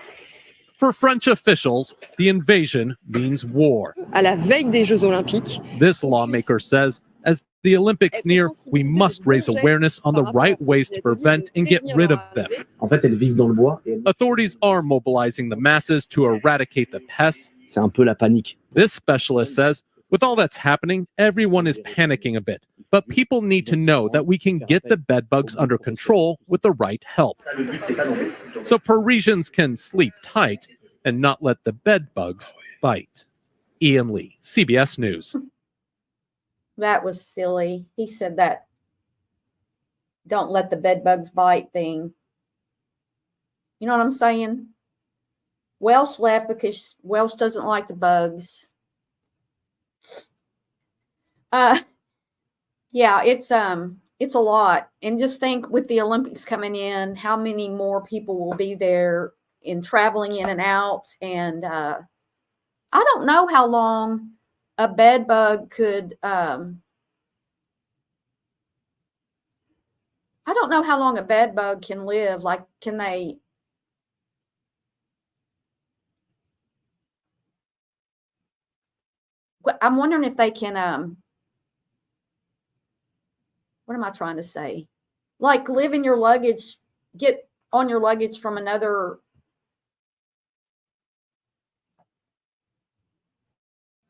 For French officials, the invasion means war. À la veille des Jeux Olympiques. This lawmaker says, as the Olympics near, we must raise awareness on the right ways to prevent and get rid of them. En fait, elles vivent dans le bois. Authorities are mobilizing the masses to eradicate the pests. C'est un peu la panique. This specialist says, with all that's happening, everyone is panicking a bit. But people need to know that we can get the bed bugs under control with the right help. So Parisians can sleep tight and not let the bed bugs bite. Ian Lee, CBS News. That was silly. He said that don't let the bed bugs bite thing. You know what I'm saying? Welsh left because Welsh doesn't like the bugs. Yeah, it's a lot. And just think with the Olympics coming in, how many more people will be there in traveling in and out. And I don't know how long a bed bug could I don't know how long a bed bug can live. Like, can they I'm wondering if they can what am I trying to say? Like live in your luggage, get on your luggage from another.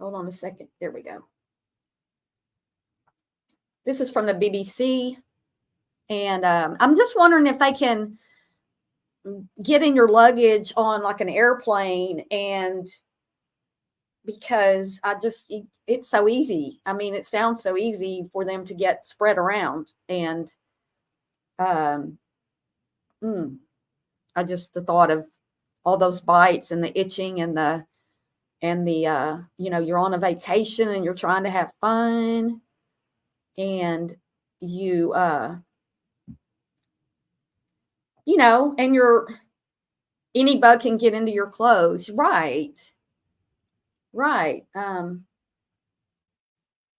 Hold on a second. There we go. This is from the BBC. And I'm just wondering if they can get in your luggage on like an airplane, and because it's so easy. I mean, it sounds so easy for them to get spread around. And I just the thought of all those bites and the itching and the you're on a vacation and you're trying to have fun, and you and any bug can get into your clothes. Right.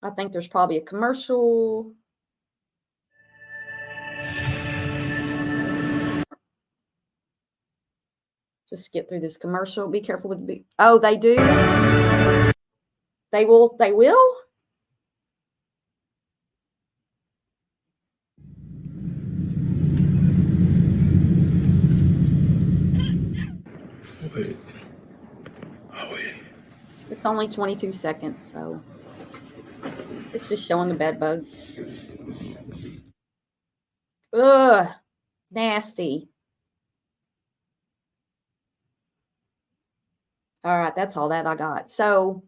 I think there's probably a commercial. Just get through this commercial. Be careful with the oh, they do. They will. Wait. Oh, wait. It's only 22 seconds, so it's just showing the bed bugs. Ugh, nasty. All right, that's all that I got. So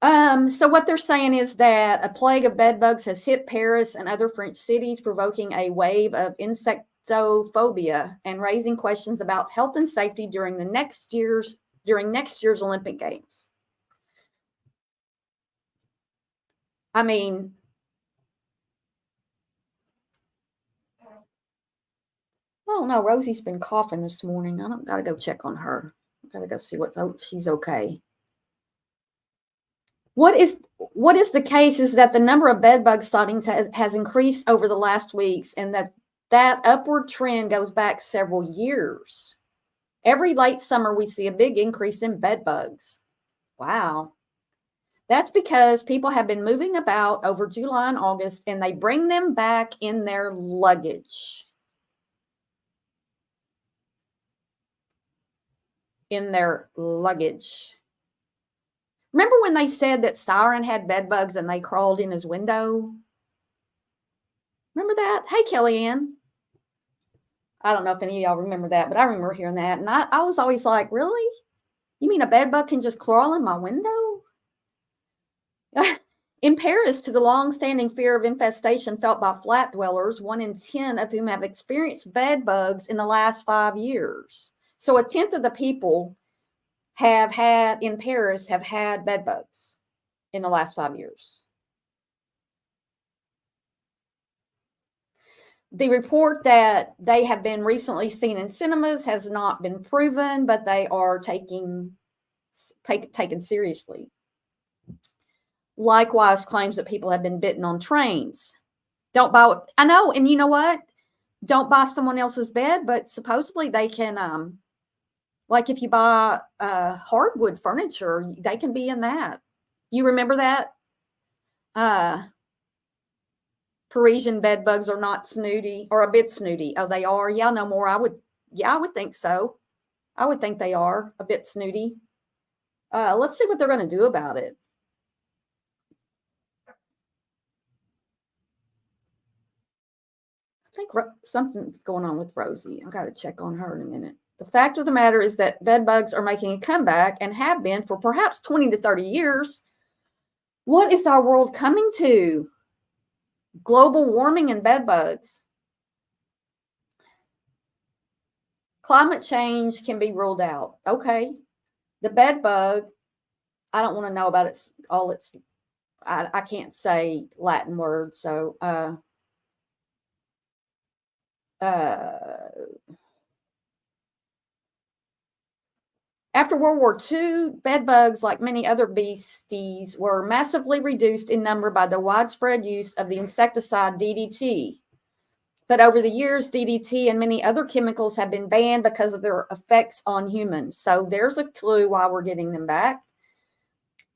what they're saying is that a plague of bed bugs has hit Paris and other French cities, provoking a wave of insectophobia and raising questions about health and safety during next year's Olympic Games. I mean, Oh no, Rosie's been coughing this morning. I don't gotta go check on her. I gotta go see if she's okay. What is the case is that the number of bedbug sightings has increased over the last weeks, and that upward trend goes back several years. Every late summer, we see a big increase in bedbugs. Wow. That's because people have been moving about over July and August, and they bring them back in their luggage. Remember when they said that Siren had bedbugs and they crawled in his window? Remember that? Hey, Kellyanne. I don't know if any of y'all remember that, but I remember hearing that. And I was always like, really? You mean a bedbug can just crawl in my window? In Paris, to the long-standing fear of infestation felt by flat dwellers, 1 in 10 of whom have experienced bedbugs in the last 5 years. So a tenth of the people in Paris have had bedbugs in the last 5 years. The report that they have been recently seen in cinemas has not been proven, but they are taken seriously. Likewise, claims that people have been bitten on trains. I know, and you know what? Don't buy someone else's bed, but supposedly they can, like if you buy hardwood furniture, they can be in that. You remember that? Parisian bed bugs are not snooty or a bit snooty. Oh, they are? Yeah, no more. I would think so. I would think they are a bit snooty. Let's see what they're going to do about it. I think something's going on with Rosie. I've got to check on her in a minute. The fact of the matter is that bed bugs are making a comeback and have been for perhaps 20 to 30 years. What is our world coming to? Global warming and bed bugs. Climate change can be ruled out. Okay. The bed bug, I don't want to know about I can't say Latin words, so after World War II, bed bugs, like many other beasties, were massively reduced in number by the widespread use of the insecticide DDT. But over the years, DDT and many other chemicals have been banned because of their effects on humans. So there's a clue why we're getting them back.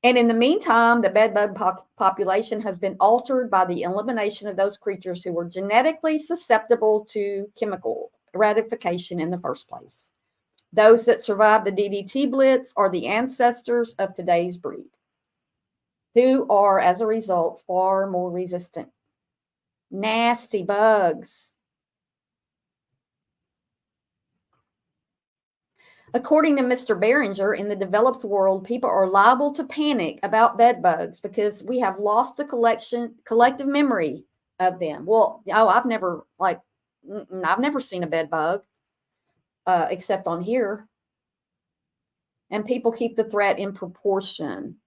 And in the meantime, the bedbug population has been altered by the elimination of those creatures who were genetically susceptible to chemical eradication in the first place. Those that survived the DDT blitz are the ancestors of today's breed, who are, as a result, far more resistant. Nasty bugs. According to Mr. Behringer, in the developed world, people are liable to panic about bed bugs because we have lost the collective memory of them. Well, I've never seen a bed bug except on here. And people keep the threat in proportion.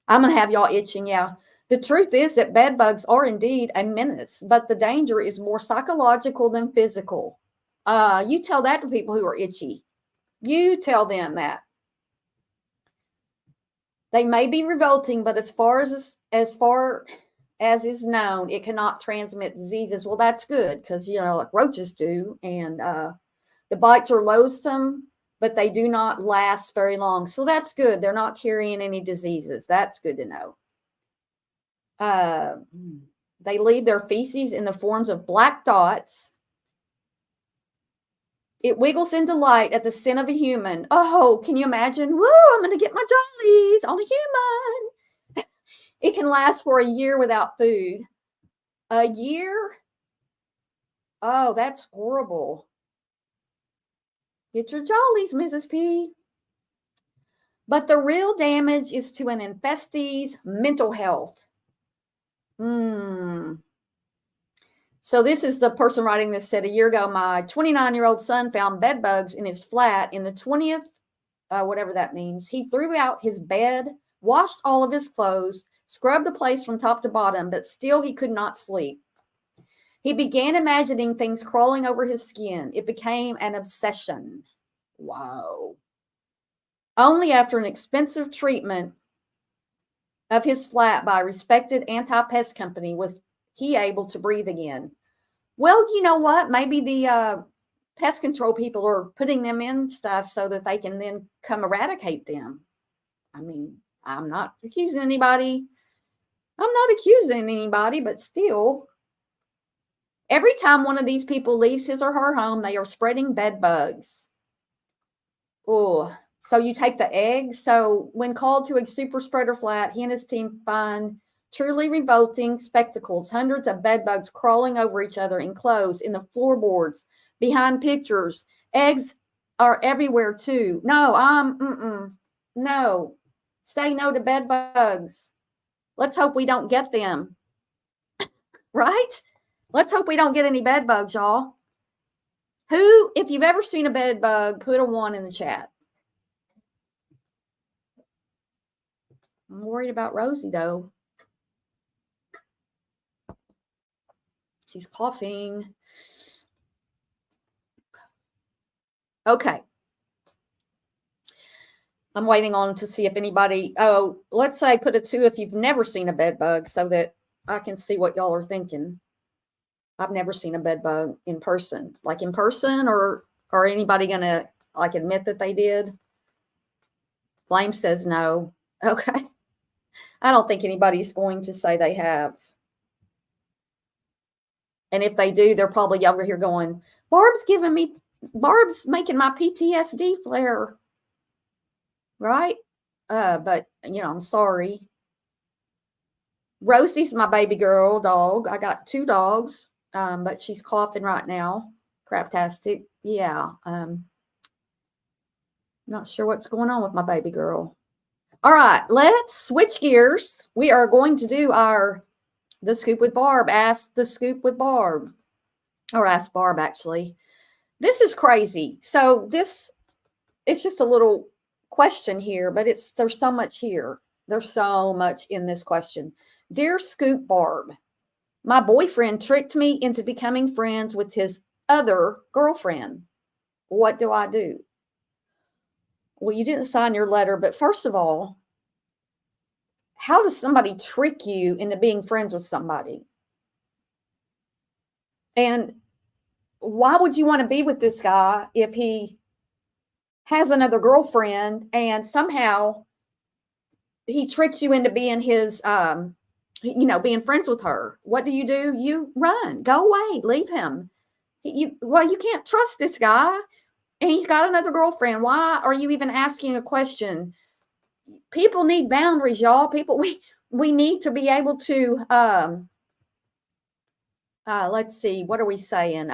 I'm going to have y'all itching. Yeah. The truth is that bed bugs are indeed a menace, but the danger is more psychological than physical. You tell that to people who are itchy. You tell them that. They may be revolting, but as far as is known, it cannot transmit diseases. Well, that's good because, like roaches do. And the bites are loathsome, but they do not last very long. So that's good. They're not carrying any diseases. That's good to know. They leave their feces in the forms of black dots. It wiggles in delight at the scent of a human. Oh, can you imagine? Woo, I'm going to get my jollies on a human. It can last for a year without food. A year? Oh, that's horrible. Get your jollies, Mrs. P. But the real damage is to an infestee's mental health. So this is the person writing this said, a year ago, my 29-year-old son found bed bugs in his flat in the 20th, whatever that means. He threw out his bed, washed all of his clothes, scrubbed the place from top to bottom, but still he could not sleep. He began imagining things crawling over his skin. It became an obsession. Wow. Only after an expensive treatment of his flat by a respected anti-pest company was he able to breathe again. Well, you know what? Maybe the pest control people are putting them in stuff so that they can then come eradicate them. I mean, I'm not accusing anybody. But still, every time one of these people leaves his or her home, they are spreading bed bugs. Oh, so you take the eggs. So when called to a super spreader flat, he and his team find truly revolting spectacles. Hundreds of bed bugs crawling over each other in clothes, in the floorboards, behind pictures. Eggs are everywhere too. No, no. Say no to bed bugs. Let's hope we don't get them. Right? Let's hope we don't get any bed bugs, y'all. Who, if you've ever seen a bed bug, put a 1 in the chat. I'm worried about Rosie, though. She's coughing. Okay. I'm waiting on to see if anybody, let's say put a 2 if you've never seen a bed bug so that I can see what y'all are thinking. I've never seen a bed bug in person. Like in person, or anybody going to like admit that they did? Flame says no. Okay. I don't think anybody's going to say they have. And if they do, they're probably over here going, Barb's making my PTSD flare. Right? But, I'm sorry. Rosie's my baby girl dog. I got 2 dogs, but she's coughing right now. Craptastic. Yeah. Not sure what's going on with my baby girl. All right, let's switch gears. We are going to do the Scoop with Barb. Ask the Scoop with Barb. Or Ask Barb, actually. This is crazy. So it's just a little question here, but there's so much here. There's so much in this question. Dear Scoop Barb, my boyfriend tricked me into becoming friends with his other girlfriend. What do I do? Well, you didn't sign your letter, but first of all, how does somebody trick you into being friends with somebody? And why would you want to be with this guy if he has another girlfriend and somehow he tricks you into being his, being friends with her? What do? You run, go away, leave him. You can't trust this guy. And he's got another girlfriend. Why are you even asking a question? People need boundaries, y'all. We need to be able to, let's see, what are we saying?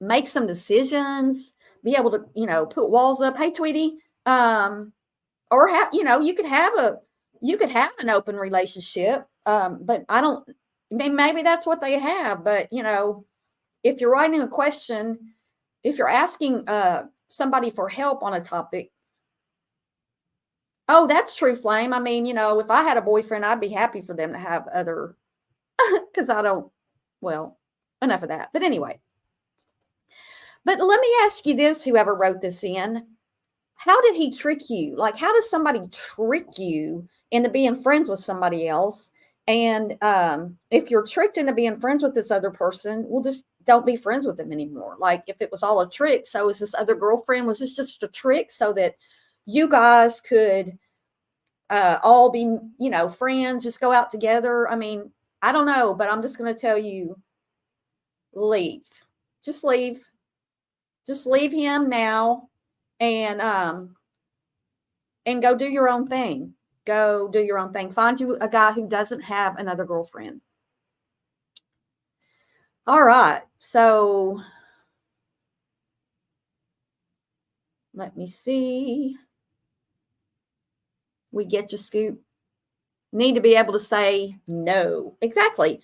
Make some decisions, be able to, put walls up. Hey, Tweety, or have, you could have an open relationship. But maybe that's what they have. But, if you're writing a question, if you're asking somebody for help on a topic, oh, that's true, Flame. I mean, if I had a boyfriend, I'd be happy for them to have other, because enough of that. But anyway, but let me ask you this, whoever wrote this in, how did he trick you? Like, how does somebody trick you into being friends with somebody else? And if you're tricked into being friends with this other person, well, just don't be friends with them anymore. Like, if it was all a trick, so is this other girlfriend, was this just a trick so that you guys could all be, friends, just go out together? I mean, I don't know, but I'm just going to tell you, leave. Just leave. Just leave him now and go do your own thing. Go do your own thing. Find you a guy who doesn't have another girlfriend. All right. So let me see. We get you, Scoop. Need to be able to say no. Exactly.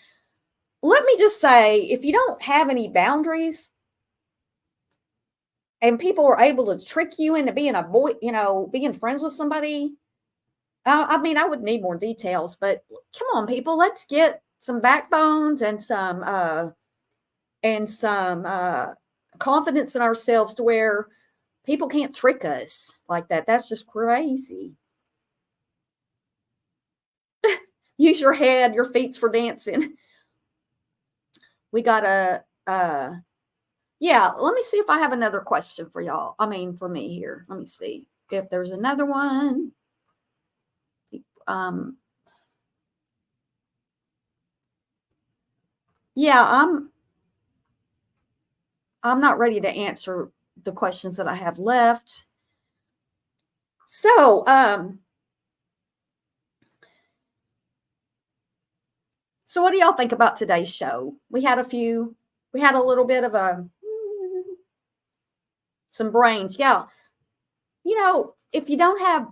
Let me just say, if you don't have any boundaries and people are able to trick you into being being friends with somebody, I would need more details, but come on, people, let's get backbones and some confidence in ourselves to where people can't trick us like that. That's just crazy. Use your head, your feet's for dancing. We got yeah, let me see if I have another question for y'all. I mean, for me here. Let me see if there's another one. Yeah, I'm not ready to answer the questions that I have left. So, so what do y'all think about today's show? We had a little bit of some brains. Yeah. You know, if you don't have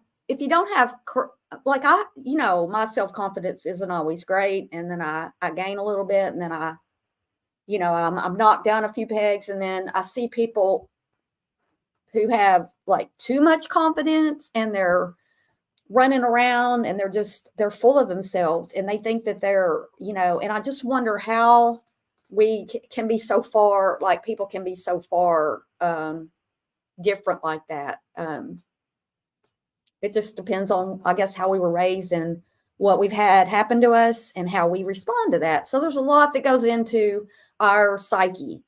like my self-confidence isn't always great. And then I gain a little bit, and then I'm knocked down a few pegs, and then I see people who have like too much confidence, and they're running around, and they're full of themselves, and they think that they're, and I just wonder how we can be so far, like people can be so far different like that. It just depends on, I guess, how we were raised and what we've had happen to us and how we respond to that. So there's a lot that goes into our psyche.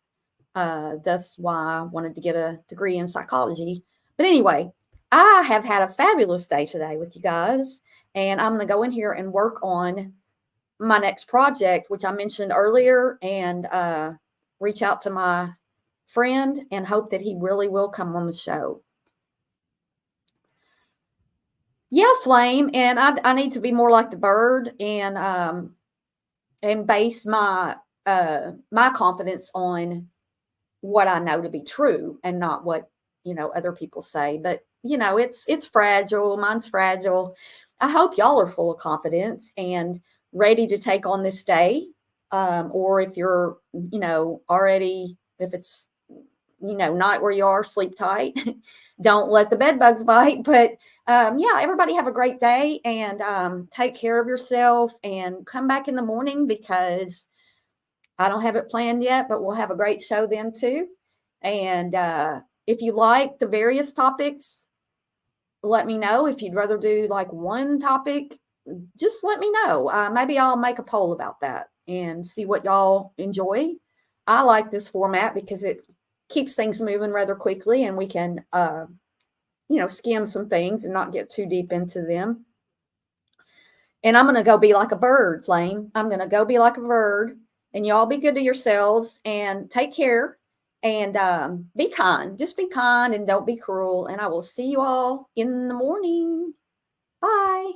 That's why I wanted to get a degree in psychology. But anyway, I have had a fabulous day today with you guys, and I'm going to go in here and work on my next project, which I mentioned earlier, and reach out to my friend and hope that he really will come on the show. Yeah, Flame, and I need to be more like the bird and base my my confidence on what I know to be true and not what other people say. But it's fragile. Mine's fragile. I hope y'all are full of confidence and ready to take on this day. Or if you're already, if it's night where you are, sleep tight. Don't let the bed bugs bite. But yeah, everybody have a great day, and take care of yourself, and come back in the morning, because I don't have it planned yet, but we'll have a great show then too. And if you like the various topics, let me know. If you'd rather do like one topic, just let me know. Maybe I'll make a poll about that and see what y'all enjoy. I like this format because it keeps things moving rather quickly, and we can skim some things and not get too deep into them. And I'm going to go be like a bird, Flame. I'm going to go be like a bird, and y'all be good to yourselves and take care, and be kind. Just be kind and don't be cruel. And I will see you all in the morning. Bye.